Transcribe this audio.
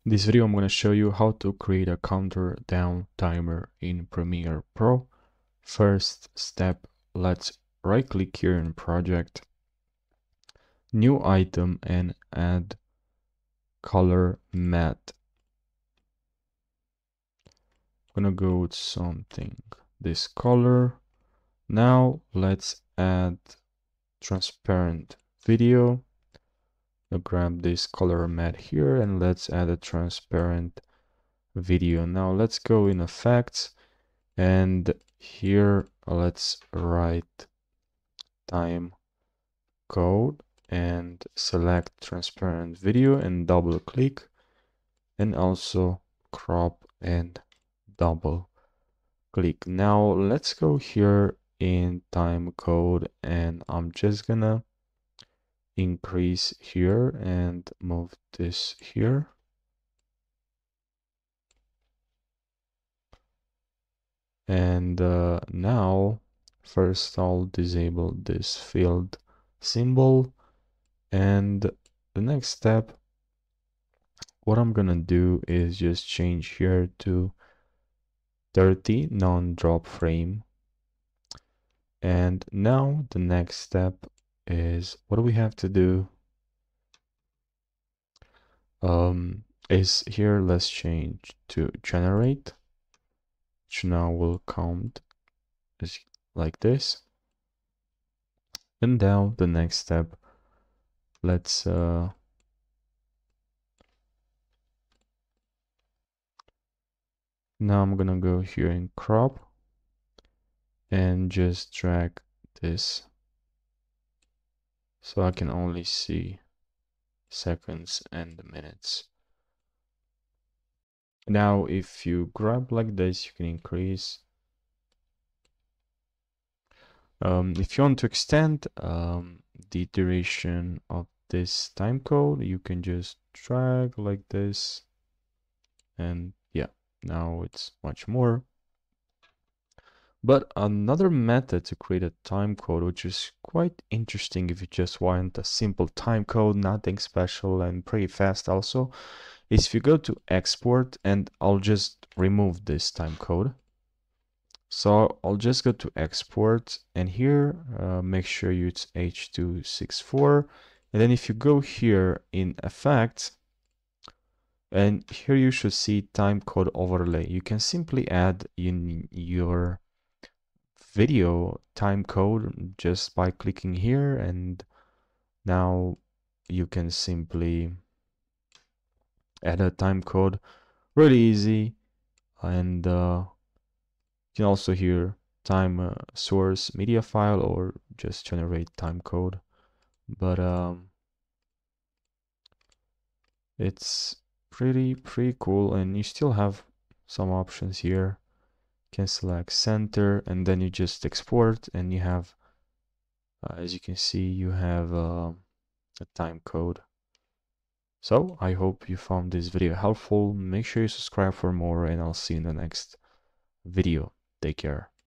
In this video, I'm going to show you how to create a countdown timer in Premiere Pro. First step, let's right click here in project, new item, and add color matte. I'm going to go with something this color. Now let's add transparent video. I'll grab this color matte here and let's add a transparent video. Now let's go in effects, and here let's write time code and select transparent video and double click, and also crop and double click. Now let's go here in time code, and I'm just gonna increase here and move this here. And now first I'll disable this field symbol, and the next step, what I'm gonna do is just change here to 30 non-drop frame. And now the next step is, what do we have to do is here, let's change to generate, which now will count as like this. And now the next step, let's now I'm gonna go here in crop and just drag this so I can only see seconds and minutes. Now if you grab like this, you can increase. If you want to extend the duration of this time code, you can just drag like this, and yeah, now it's much more. But another method to create a time code, which is quite interesting if you just want a simple time code, nothing special and pretty fast also, is if you go to export, and I'll just remove this time code. So I'll just go to export, and here make sure it's H.264, and then if you go here in effects, and here you should see time code overlay, you can simply add in your video time code just by clicking here, and now you can simply add a time code really easy. And you can also here time source media file or just generate time code, but it's pretty cool, and you still have some options here. Can select center, and then you just export, and you have as you can see, you have a time code. So I hope you found this video helpful. Make sure you subscribe for more, and I'll see you in the next video. Take care.